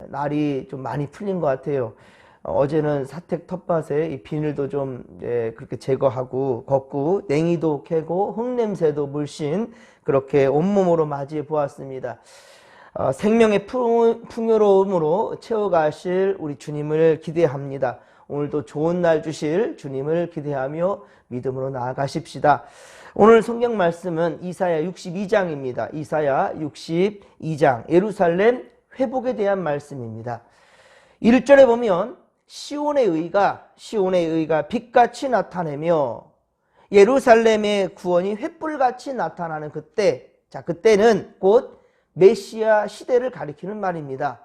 날이 좀 많이 풀린 것 같아요. 어제는 사택 텃밭에 이 비닐도 좀 그렇게 제거하고 걷고 냉이도 캐고 흙냄새도 물씬 그렇게 온몸으로 맞이해 보았습니다. 생명의 풍요로움으로 채워가실 우리 주님을 기대합니다. 오늘도 좋은 날 주실 주님을 기대하며 믿음으로 나아가십시다. 오늘 성경 말씀은 이사야 62장입니다. 이사야 62장 예루살렘 회복에 대한 말씀입니다. 1절에 보면 시온의 의가 빛같이 나타내며 예루살렘의 구원이 횃불같이 나타나는 그때, 그때는 곧 메시아 시대를 가리키는 말입니다.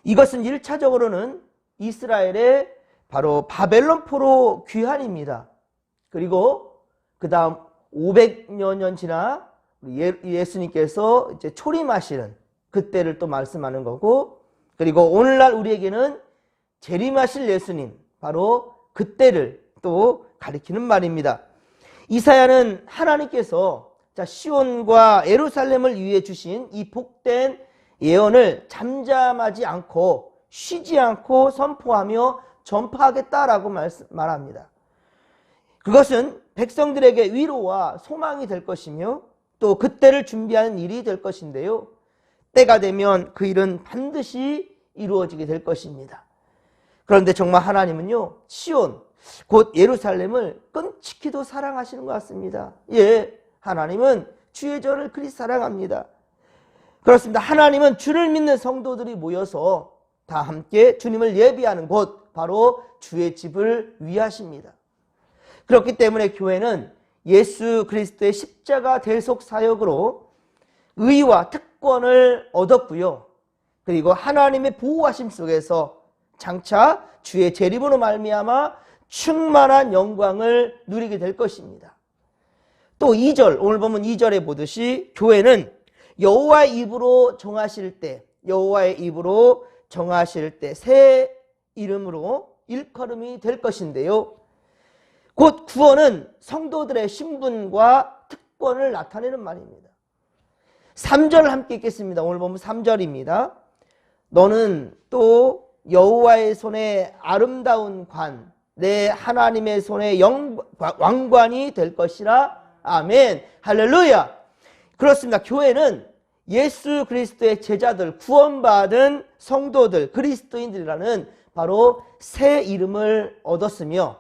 이것은 1차적으로는 이스라엘의 바로 바벨론 포로 귀환입니다. 그리고 그 다음 500여 년 지나 예수님께서 이제 초림하시는 그때를 또 말씀하는 거고, 그리고 오늘날 우리에게는 재림하실 예수님, 바로 그때를 또 가리키는 말입니다. 이사야는 하나님께서 시온과 예루살렘을 위해 주신 이 복된 예언을 잠잠하지 않고 쉬지 않고 선포하며 전파하겠다라고 말합니다. 그것은 백성들에게 위로와 소망이 될 것이며 또 그때를 준비하는 일이 될 것인데요. 때가 되면 그 일은 반드시 이루어지게 될 것입니다. 그런데 정말 하나님은요, 시온, 곧 예루살렘을 끔찍히도 사랑하시는 것 같습니다. 하나님은 주의 전을 그리 사랑합니다. 그렇습니다. 하나님은 주를 믿는 성도들이 모여서 다 함께 주님을 예비하는 곳, 바로 주의 집을 위하십니다. 그렇기 때문에 교회는 예수 그리스도의 십자가 대속 사역으로 의와 특권을 얻었고요. 그리고 하나님의 보호하심 속에서 장차 주의 재림으로 말미암아 충만한 영광을 누리게 될 것입니다. 또 2절, 오늘 보면 2절에 보듯이 교회는 여호와의 입으로 정하실 때 새 이름으로 일컬음이 될 것인데요. 곧 구원은 성도들의 신분과 특권을 나타내는 말입니다. 3절을 함께 읽겠습니다. 오늘 보면 3절입니다. 너는 또 여호와의 손에 아름다운 관, 내 하나님의 손에 왕관이 될 것이라. 아멘. 할렐루야. 그렇습니다. 교회는 예수 그리스도의 제자들, 구원받은 성도들, 그리스도인들이라는 바로 새 이름을 얻었으며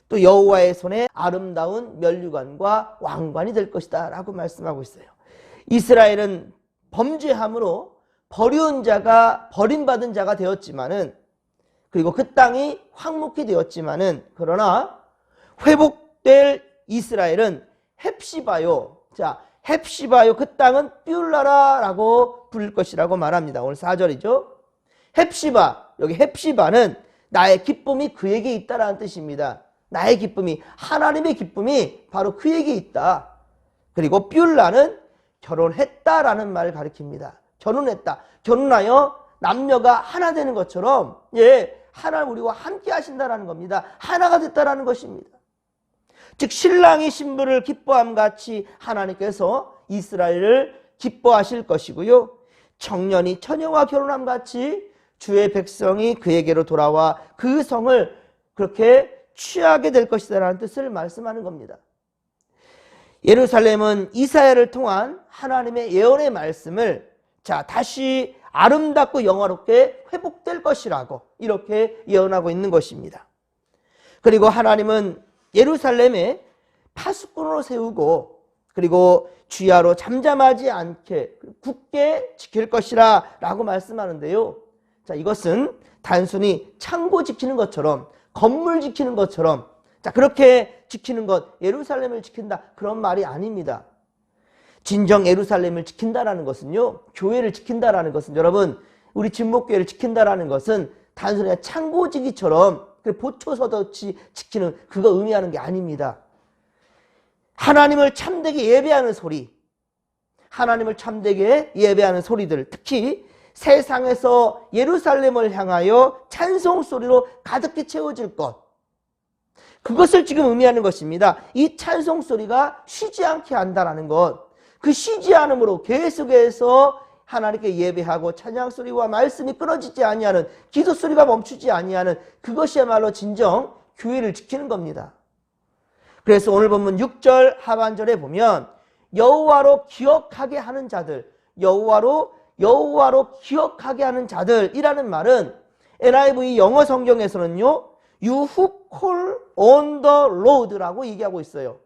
또 여호와의 손에 아름다운 면류관과 왕관이 될 것이다 라고 말씀하고 있어요. 이스라엘은 범죄함으로 버림받은 자가 되었지만은, 그리고 그 땅이 황무케 되었지만은, 그러나 회복될 이스라엘은 헵시바요. 헵시바요, 그 땅은 뷸라라라고 부를 것이라고 말합니다. 오늘 4절이죠. 헵시바, 여기 헵시바는 나의 기쁨이 그에게 있다라는 뜻입니다. 나의 기쁨이, 하나님의 기쁨이 바로 그에게 있다. 그리고 뷸라는 결혼했다라는 말을 가리킵니다. 결혼하여 남녀가 하나 되는 것처럼 하나님 우리와 함께 하신다라는 겁니다. 하나가 됐다라는 것입니다. 즉 신랑이 신부를 기뻐함 같이 하나님께서 이스라엘을 기뻐하실 것이고요. 청년이 처녀와 결혼함 같이 주의 백성이 그에게로 돌아와 그 성을 그렇게 취하게 될 것이다라는 뜻을 말씀하는 겁니다. 예루살렘은 이사야를 통한 하나님의 예언의 말씀을 다시 아름답고 영화롭게 회복될 것이라고 이렇게 예언하고 있는 것입니다. 그리고 하나님은 예루살렘에 파수꾼으로 세우고 그리고 주야로 잠잠하지 않게 굳게 지킬 것이라 라고 말씀하는데요. 이것은 단순히 창고 지키는 것처럼, 건물 지키는 것처럼 그렇게 지키는 것, 예루살렘을 지킨다, 그런 말이 아닙니다. 진정 예루살렘을 지킨다라는 것은요, 교회를 지킨다라는 것은, 여러분, 우리 진목교회를 지킨다라는 것은 단순히 창고지기처럼 보초서같이 지키는 그거 의미하는 게 아닙니다. 하나님을 참되게 예배하는 소리, 하나님을 참되게 예배하는 소리들, 특히 세상에서 예루살렘을 향하여 찬송 소리로 가득히 채워질 것, 그것을 지금 의미하는 것입니다. 이 찬송 소리가 쉬지 않게 한다는 것, 그 쉬지 않음으로 계속해서 하나님께 예배하고 찬양 소리와 말씀이 끊어지지 아니하는, 기도 소리가 멈추지 아니하는, 그것이야말로 진정 교회를 지키는 겁니다. 그래서 오늘 본문 6절 하반절에 보면 여호와로 기억하게 하는 자들, 여호와로 기억하게 하는 자들이라는 말은 NIV 영어 성경에서는요, You who call on the Lord라고 얘기하고 있어요.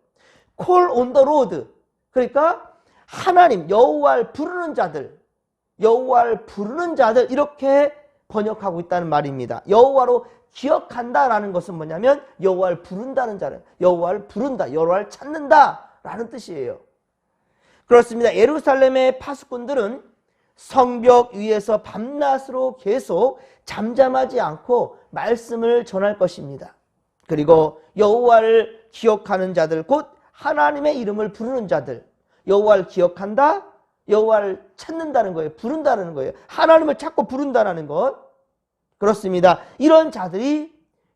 Call on the Lord. 그러니까 하나님, 여호와를 부르는 자들, 여호와를 부르는 자들, 이렇게 번역하고 있다는 말입니다. 여호와로 기억한다라는 것은 뭐냐면 여호와를 부른다는 자를, 여호와를 부른다, 여호와를 찾는다라는 뜻이에요. 그렇습니다. 예루살렘의 파수꾼들은 성벽 위에서 밤낮으로 계속 잠잠하지 않고 말씀을 전할 것입니다. 그리고 여호와를 기억하는 자들, 곧 하나님의 이름을 부르는 자들, 여호와를 기억한다, 여호와를 찾는다는 거예요. 부른다는 거예요. 하나님을 찾고 부른다는 것. 그렇습니다. 이런 자들이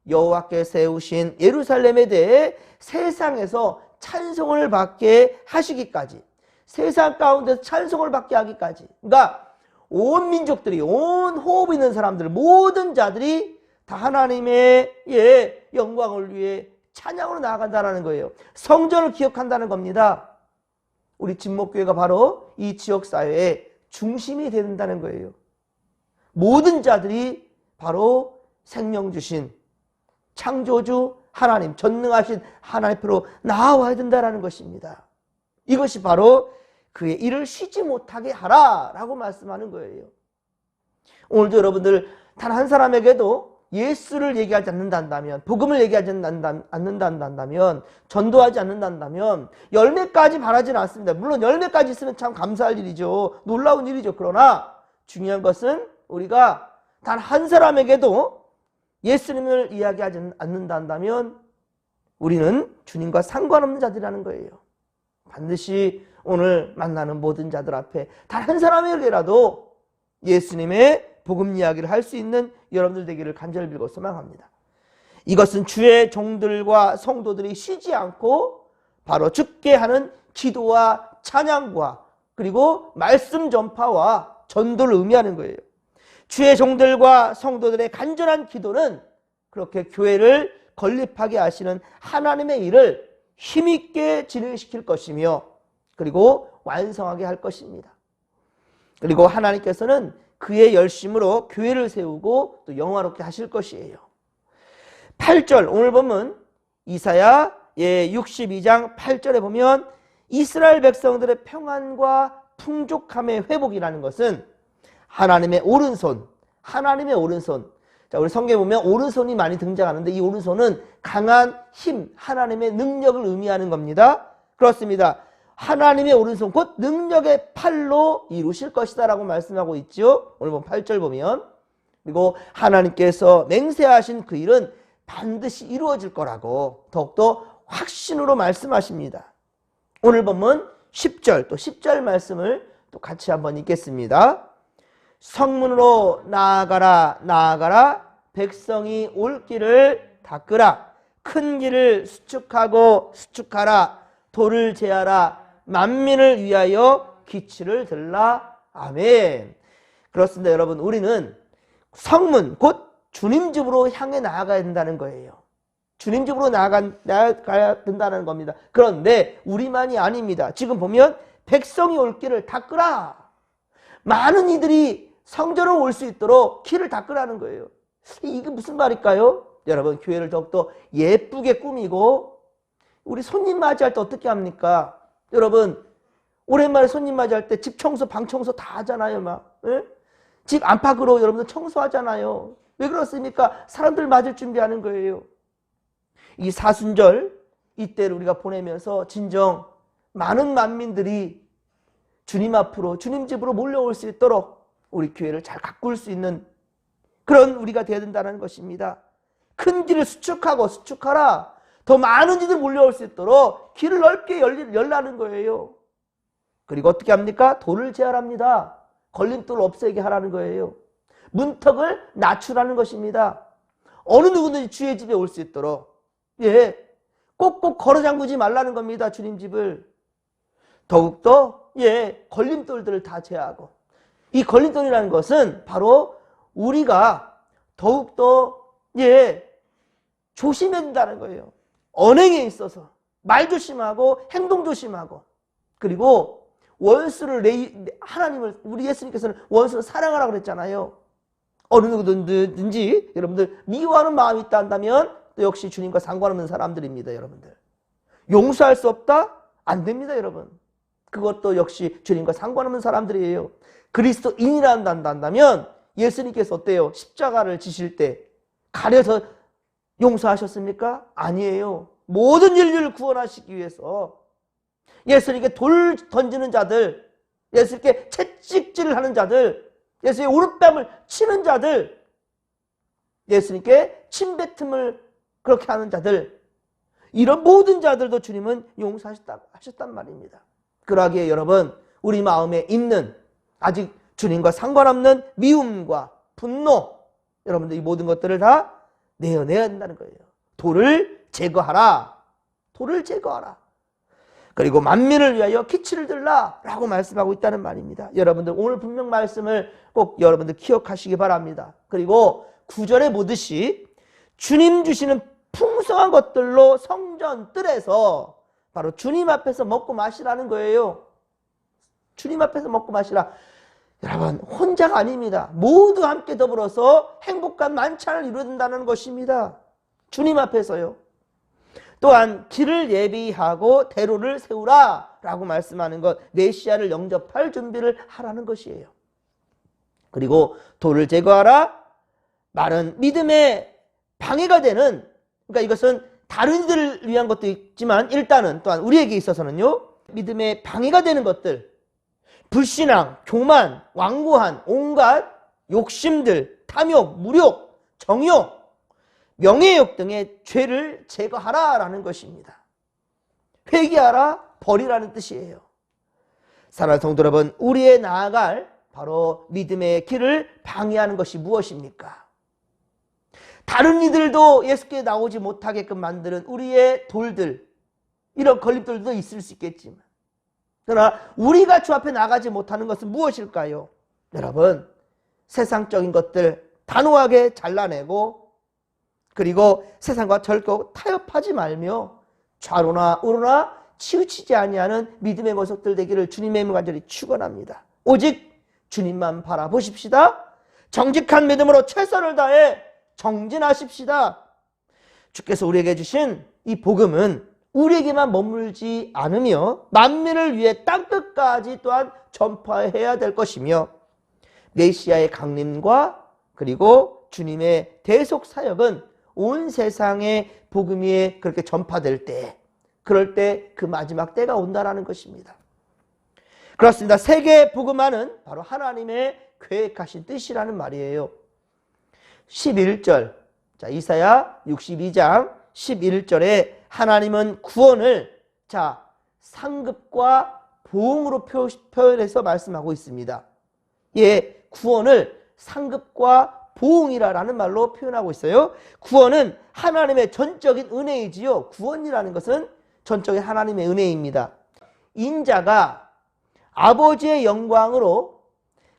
여호와께 세우신 예루살렘에 대해 세상에서 찬송을 받게 하시기까지, 세상 가운데서 찬송을 받게 하기까지, 그러니까 온 민족들이, 온 호흡 있는 사람들, 모든 자들이 다 하나님의 영광을 위해 찬양으로 나아간다는 거예요. 성전을 기억한다는 겁니다. 우리 진목교회가 바로 이 지역사회의 중심이 된다는 거예요. 모든 자들이 바로 생명 주신 창조주 하나님, 전능하신 하나님 앞으로 나아와야 된다는 것입니다. 이것이 바로 그의 일을 쉬지 못하게 하라라고 말씀하는 거예요. 오늘도 여러분들 단 한 사람에게도 예수를 얘기하지 않는다면, 복음을 얘기하지 않는다면, 전도하지 않는다면 열매까지 바라지는 않습니다. 물론 열매까지 있으면 참 감사할 일이죠. 놀라운 일이죠. 그러나 중요한 것은 우리가 단 한 사람에게도 예수님을 이야기하지 않는다면 우리는 주님과 상관없는 자들이라는 거예요. 반드시 오늘 만나는 모든 자들 앞에 단 한 사람에게라도 예수님의 복음 이야기를 할 수 있는 여러분들 되기를 간절히 빌고 소망합니다. 이것은 주의 종들과 성도들이 쉬지 않고 바로 주께 하는 기도와 찬양과 그리고 말씀 전파와 전도를 의미하는 거예요. 주의 종들과 성도들의 간절한 기도는 그렇게 교회를 건립하게 하시는 하나님의 일을 힘있게 진행시킬 것이며 그리고 완성하게 할 것입니다. 그리고 하나님께서는 그의 열심으로 교회를 세우고 또 영화롭게 하실 것이에요. 8절 오늘 보면 이사야 62장 8절에 보면 이스라엘 백성들의 평안과 풍족함의 회복이라는 것은 하나님의 오른손, 하나님의 오른손. 자, 우리 성경에 보면 오른손이 많이 등장하는데 이 오른손은 강한 힘, 하나님의 능력을 의미하는 겁니다. 그렇습니다. 하나님의 오른손, 곧 능력의 팔로 이루실 것이다 라고 말씀하고 있죠. 오늘 보면 8절 보면. 그리고 하나님께서 맹세하신 그 일은 반드시 이루어질 거라고 더욱더 확신으로 말씀하십니다. 오늘 보면 10절, 또 10절 말씀을 또 같이 한번 읽겠습니다. 성문으로 나아가라, 나아가라. 백성이 올 길을 닦으라. 큰 길을 수축하고 수축하라. 돌을 제하라. 만민을 위하여 기치를 들라. 아멘. 그렇습니다. 여러분, 우리는 성문, 곧 주님 집으로 향해 나아가야 된다는 거예요. 주님 집으로 나아가야 된다는 겁니다. 그런데 우리만이 아닙니다. 지금 보면 백성이 올 길을 닦으라. 많은 이들이 성전으로 올 수 있도록 길을 닦으라는 거예요. 이게 무슨 말일까요? 여러분, 교회를 더욱더 예쁘게 꾸미고 우리 손님 맞이할 때 어떻게 합니까? 여러분, 오랜만에 손님 맞이할 때 집 청소, 방 청소 다 하잖아요. 막 집 안팎으로 여러분들 청소하잖아요. 왜 그렇습니까? 사람들 맞을 준비하는 거예요. 이 사순절 이때를 우리가 보내면서 진정 많은 만민들이 주님 앞으로, 주님 집으로 몰려올 수 있도록 우리 교회를 잘 가꿀 수 있는 그런 우리가 되어야 된다는 것입니다. 큰 길을 수축하고 수축하라. 더 많은 이들 몰려올 수 있도록 길을 넓게 열라는 거예요. 그리고 어떻게 합니까? 돌을 제하랍니다. 걸림돌을 없애게 하라는 거예요. 문턱을 낮추라는 것입니다. 어느 누구든지 주의 집에 올 수 있도록 꼭꼭 걸어 잠그지 말라는 겁니다. 주님 집을 더욱더 걸림돌들을 다 제하고 이 걸림돌이라는 것은 바로 우리가 더욱더 조심해야 된다는 거예요. 언행에 있어서 말 조심하고 행동 조심하고, 그리고 원수를 하나님을, 우리 예수님께서는 원수를 사랑하라고 그랬잖아요. 어느 누구든지 여러분들 미워하는 마음이 있다 한다면 또 역시 주님과 상관없는 사람들입니다. 여러분들 용서할 수 없다? 안 됩니다. 여러분 그것도 역시 주님과 상관없는 사람들이에요. 그리스도인이라 한다면 예수님께서 어때요? 십자가를 지실 때 가려서 용서하셨습니까? 아니에요. 모든 인류를 구원하시기 위해서 예수님께 돌 던지는 자들, 예수님께 채찍질을 하는 자들, 예수님의 오른뺨을 치는 자들, 예수님께 침뱉음을 그렇게 하는 자들, 이런 모든 자들도 주님은 용서하셨단 말입니다. 그러기에 여러분 우리 마음에 있는 아직 주님과 상관없는 미움과 분노, 여러분들 이 모든 것들을 다 내어내야 한다는 거예요. 돌을 제거하라. 돌을 제거하라. 그리고 만민을 위하여 기치를 들라 라고 말씀하고 있다는 말입니다. 여러분들 오늘 분명 말씀을 꼭 여러분들 기억하시기 바랍니다. 그리고 9절에 보듯이 주님 주시는 풍성한 것들로 성전 뜰에서 바로 주님 앞에서 먹고 마시라는 거예요. 주님 앞에서 먹고 마시라. 여러분 혼자가 아닙니다. 모두 함께 더불어서 행복한 만찬을 이룬다는 것입니다. 주님 앞에서요. 또한 길을 예비하고 대로를 세우라 라고 말씀하는 것, 메시아를 영접할 준비를 하라는 것이에요. 그리고 돌을 제거하라. 말은 믿음의 방해가 되는, 그러니까 이것은 다른 이들을 위한 것도 있지만 일단은 또한 우리에게 있어서는요, 믿음의 방해가 되는 것들, 불신앙, 교만, 완고한 온갖 욕심들, 탐욕, 무욕, 정욕, 명예욕 등의 죄를 제거하라 라는 것입니다. 회개하라, 버리라는 뜻이에요. 사랑하는 성도 여러분, 우리의 나아갈 바로 믿음의 길을 방해하는 것이 무엇입니까? 다른 이들도 예수께 나오지 못하게끔 만드는 우리의 돌들, 이런 걸림돌도 있을 수 있겠지만, 그러나 우리가 주 앞에 나가지 못하는 것은 무엇일까요? 여러분, 세상적인 것들 단호하게 잘라내고, 그리고 세상과 절대 타협하지 말며 좌로나 우로나 치우치지 아니하는 믿음의 모습들 되기를 주님의 이름으로 간절히 축원합니다. 오직 주님만 바라보십시다. 정직한 믿음으로 최선을 다해 정진하십시다. 주께서 우리에게 주신 이 복음은 우리에게만 머물지 않으며 만민을 위해 땅끝까지 또한 전파해야 될 것이며, 메시아의 강림과 그리고 주님의 대속 사역은 온 세상에 복음이 그렇게 전파될 때, 그럴 때 그 마지막 때가 온다라는 것입니다. 그렇습니다. 세계 복음화는 바로 하나님의 계획하신 뜻이라는 말이에요. 11절, 자, 이사야 62장 11절에 하나님은 구원을 상급과 보응으로 표현해서 말씀하고 있습니다. 예, 구원을 상급과 보응이라는 말로 표현하고 있어요. 구원은 하나님의 전적인 은혜이지요. 구원이라는 것은 전적인 하나님의 은혜입니다. 인자가 아버지의 영광으로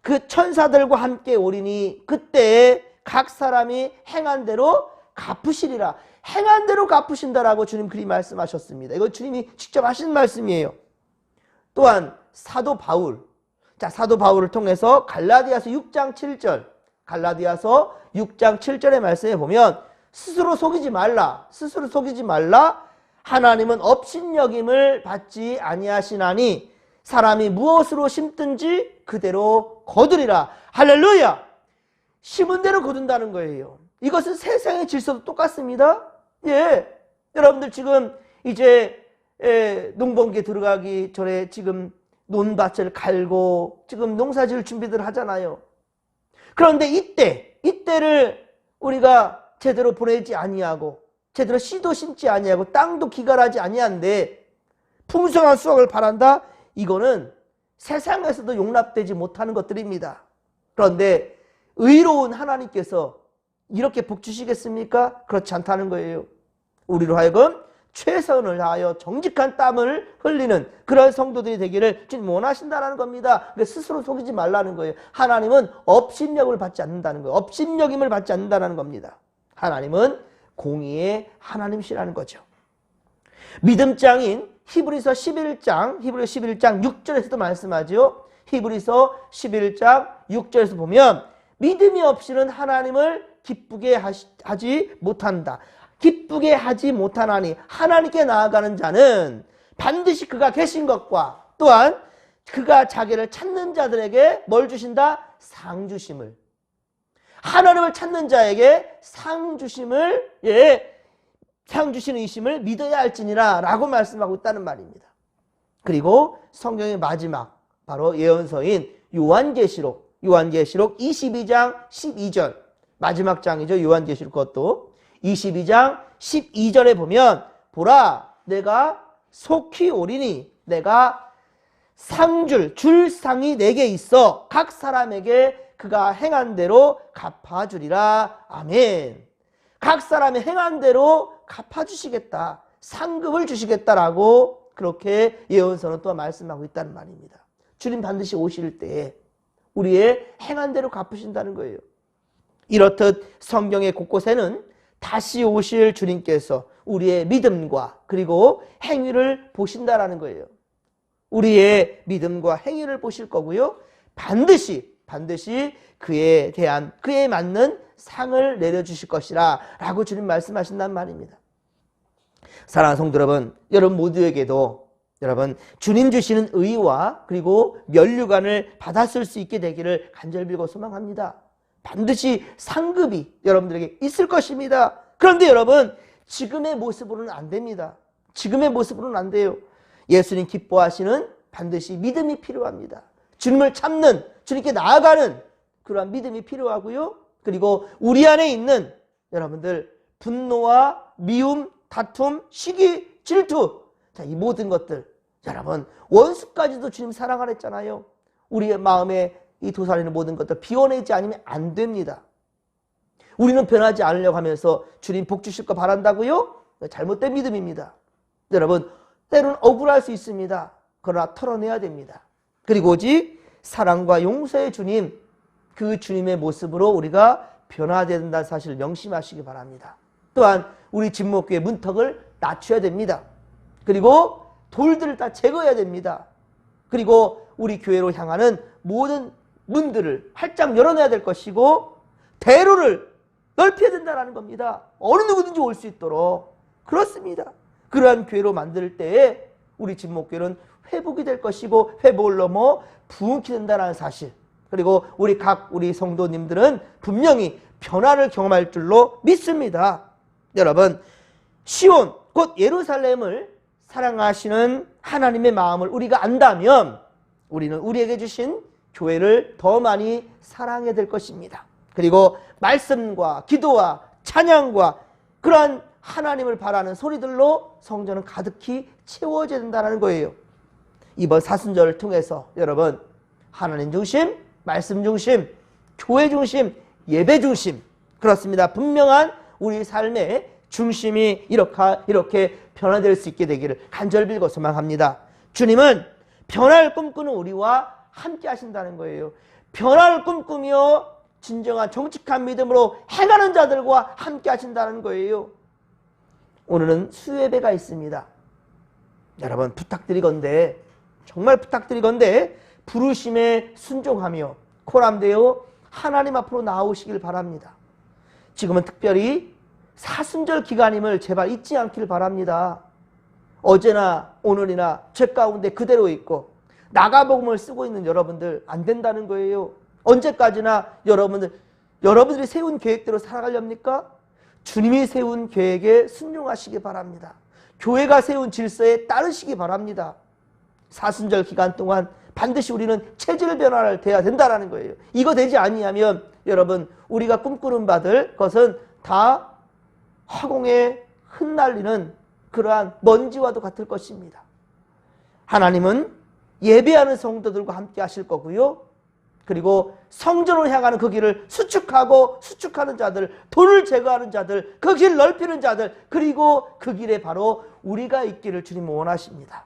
그 천사들과 함께 오리니 그때에 각 사람이 행한 대로 갚으시리라. 행한 대로 갚으신다라고 주님 그리 말씀하셨습니다. 이건 주님이 직접 하신 말씀이에요. 또한 사도 바울, 사도 바울을 통해서 갈라디아서 6장 7절, 갈라디아서 6장 7절의 말씀에 보면 스스로 속이지 말라. 스스로 속이지 말라. 하나님은 업신여김을 받지 아니하시나니 사람이 무엇으로 심든지 그대로 거두리라. 할렐루야. 심은 대로 거둔다는 거예요. 이것은 세상의 질서도 똑같습니다. 예, 여러분들 지금 이제 농번기에 들어가기 전에 지금 논밭을 갈고 지금 농사지을 준비들 하잖아요. 그런데 이때를 우리가 제대로 보내지 아니하고 제대로 씨도 심지 아니하고 땅도 기갈하지 아니한데 풍성한 수확을 바란다? 이거는 세상에서도 용납되지 못하는 것들입니다. 그런데 의로운 하나님께서 이렇게 복 주시겠습니까? 그렇지 않다는 거예요. 우리로 하여금 최선을 다하여 정직한 땀을 흘리는 그런 성도들이 되기를 주님 원하신다는 겁니다. 그러니까 스스로 속이지 말라는 거예요. 하나님은 업신여김을 받지 않는다는 거예요. 업신여김을 받지 않는다는 겁니다. 하나님은 공의의 하나님이시라는 거죠. 믿음장인 히브리서 11장 6절에서도 말씀하죠. 히브리서 11장 6절에서 보면 믿음이 없이는 하나님을 기쁘게 하지 못한다. 기쁘게 하지 못하나니 하나님께 나아가는 자는 반드시 그가 계신 것과 또한 그가 자기를 찾는 자들에게 뭘 주신다? 상 주심을. 하나님을 찾는 자에게 상 주심을 상 주시는 이심을 믿어야 할지니라 라고 말씀하고 있다는 말입니다. 그리고 성경의 마지막 바로 예언서인 요한계시록 22장 12절 마지막 장이죠. 요한계시록 그것도 22장 12절에 보면 보라 내가 속히 오리니 내가 줄 상이 내게 있어 각 사람에게 그가 행한 대로 갚아주리라. 아멘. 각 사람이 행한 대로 갚아주시겠다. 상급을 주시겠다라고 그렇게 예언서는 또 말씀하고 있다는 말입니다. 주님 반드시 오실 때에 우리의 행한 대로 갚으신다는 거예요. 이렇듯 성경의 곳곳에는 다시 오실 주님께서 우리의 믿음과 그리고 행위를 보신다라는 거예요. 우리의 믿음과 행위를 보실 거고요. 반드시 그에 맞는 상을 내려주실 것이라 라고 주님 말씀하신단 말입니다. 사랑하는 성도 여러분, 여러분 모두에게도 여러분 주님 주시는 의와 그리고 면류관을 받았을 수 있게 되기를 간절히 빌고 소망합니다. 반드시 상급이 여러분들에게 있을 것입니다. 그런데 여러분 지금의 모습으로는 안 됩니다. 지금의 모습으로는 안 돼요. 예수님 기뻐하시는 반드시 믿음이 필요합니다. 주님을 찾는 주님께 나아가는 그러한 믿음이 필요하고요. 그리고 우리 안에 있는 여러분들 분노와 미움, 다툼, 시기, 질투 자, 이 모든 것들 여러분 원수까지도 주님 사랑하라 했잖아요. 우리의 마음에 이 도사리는 모든 것들 비워내지 않으면 안 됩니다. 우리는 변하지 않으려고 하면서 주님 복 주실 거 바란다고요? 잘못된 믿음입니다. 여러분 때로는 억울할 수 있습니다. 그러나 털어내야 됩니다. 그리고 오직 사랑과 용서의 주님 그 주님의 모습으로 우리가 변화되어야 된다는 사실을 명심하시기 바랍니다. 또한 우리 진목교의 문턱을 낮춰야 됩니다. 그리고 돌들을 다 제거해야 됩니다. 그리고 우리 교회로 향하는 모든 문들을 활짝 열어놔야 될 것이고 대로를 넓혀야 된다는 겁니다. 어느 누구든지 올 수 있도록. 그렇습니다. 그러한 교회로 만들 때에 우리 진목교회는 회복이 될 것이고 회복을 넘어 부흥케 된다는 사실. 그리고 우리 성도님들은 분명히 변화를 경험할 줄로 믿습니다. 여러분 시온 곧 예루살렘을 사랑하시는 하나님의 마음을 우리가 안다면 우리는 우리에게 주신 교회를 더 많이 사랑해야 될 것입니다. 그리고 말씀과 기도와 찬양과 그러한 하나님을 바라는 소리들로 성전은 가득히 채워져야 된다는 거예요. 이번 사순절을 통해서 여러분 하나님 중심, 말씀 중심, 교회 중심, 예배 중심 그렇습니다. 분명한 우리 삶의 중심이 이렇게 변화될 수 있게 되기를 간절히 빌고 소망합니다. 주님은 변화를 꿈꾸는 우리와 함께 하신다는 거예요. 변화를 꿈꾸며 진정한 정직한 믿음으로 행하는 자들과 함께 하신다는 거예요. 오늘은 수요예배가 있습니다. 여러분 부탁드리건대 정말 부탁드리건대 부르심에 순종하며 코람되어 하나님 앞으로 나오시길 바랍니다. 지금은 특별히 사순절 기간임을 제발 잊지 않기를 바랍니다. 어제나 오늘이나 죄 가운데 그대로 있고 나가복음을 쓰고 있는 여러분들 안 된다는 거예요. 언제까지나 여러분들이 세운 계획대로 살아가렵니까? 주님이 세운 계획에 순종하시기 바랍니다. 교회가 세운 질서에 따르시기 바랍니다. 사순절 기간 동안 반드시 우리는 체질 변화를 돼야 된다는 거예요. 이거 되지 아니하면 여러분 우리가 꿈꾸는 바들 것은 다 화공에 흩날리는 그러한 먼지와도 같을 것입니다. 하나님은 예배하는 성도들과 함께 하실 거고요. 그리고 성전으로 향하는 그 길을 수축하는 자들, 돌을 제거하는 자들, 그 길 넓히는 자들, 그리고 그 길에 바로 우리가 있기를 주님은 원하십니다.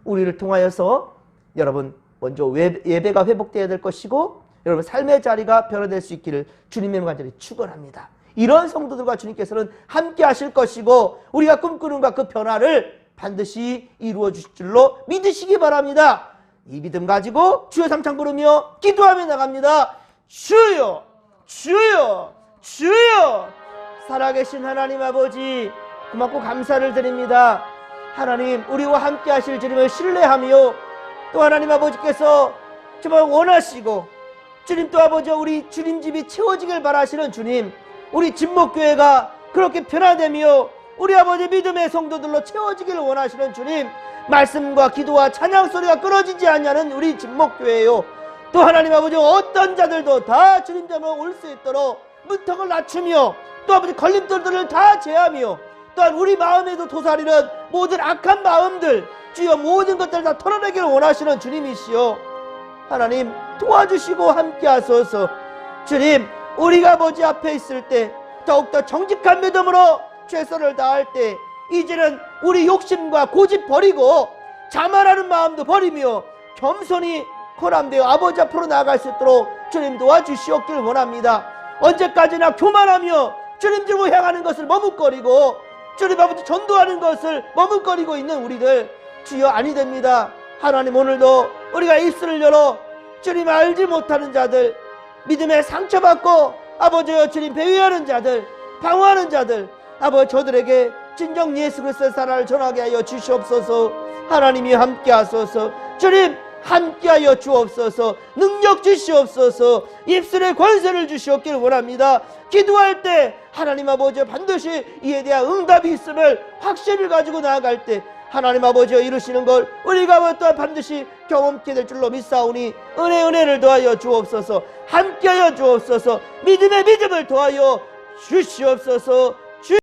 우리를 통하여서 여러분 먼저 예배가 회복되어야 될 것이고 여러분 삶의 자리가 변화될 수 있기를 주님의 간절히 축원합니다. 이런 성도들과 주님께서는 함께 하실 것이고 우리가 꿈꾸는 그 변화를 반드시 이루어 주실 줄로 믿으시기 바랍니다. 이 믿음 가지고 주여 삼창 부르며 기도하며 나갑니다. 주여, 주여, 주여. 살아계신 하나님 아버지, 고맙고 감사를 드립니다. 하나님, 우리와 함께 하실 주님을 신뢰하며 또 하나님 아버지께서 정말 원하시고 주님 또 아버지 우리 주님 집이 채워지길 바라시는 주님, 우리 진목교회가 그렇게 변화되며 우리 아버지 믿음의 성도들로 채워지기를 원하시는 주님, 말씀과 기도와 찬양 소리가 끊어지지 않냐는 우리 진목교회요. 또 하나님 아버지 어떤 자들도 다 주님 잡으러 올 수 있도록 문턱을 낮추며 또 아버지 걸림돌들을 다 제하며 또한 우리 마음에도 도사리는 모든 악한 마음들 주여 모든 것들을 다 털어내기를 원하시는 주님이시여. 하나님 도와주시고 함께 하소서. 주님, 우리가 아버지 앞에 있을 때 더욱더 정직한 믿음으로 최선을 다할 때 이제는 우리 욕심과 고집 버리고 자만하는 마음도 버리며 겸손히 고람되어 아버지 앞으로 나아갈 수 있도록 주님 도와주시옵길 원합니다. 언제까지나 교만하며 주님 들고 향하는 것을 머뭇거리고 주님 아버지 전도하는 것을 머뭇거리고 있는 우리들 주여 아니 됩니다. 하나님 오늘도 우리가 입술을 열어 주님 알지 못하는 자들, 믿음에 상처받고 아버지여 주님 배회하는 자들, 방황하는 자들, 아버지 저들에게 진정 예수 그리스도의 사랑을 전하게 하여 주시옵소서. 하나님이 함께 하소서. 주님 함께하여 주옵소서. 능력 주시옵소서. 입술에 권세를 주시옵길 원합니다. 기도할 때 하나님 아버지 반드시 이에 대한 응답이 있음을 확신을 가지고 나아갈 때 하나님 아버지여 이루시는 걸 우리가 또한 반드시 경험케 될 줄로 믿사오니 은혜를 더하여 주옵소서. 함께하여 주옵소서. 믿음의 믿음을 더하여 주시옵소서.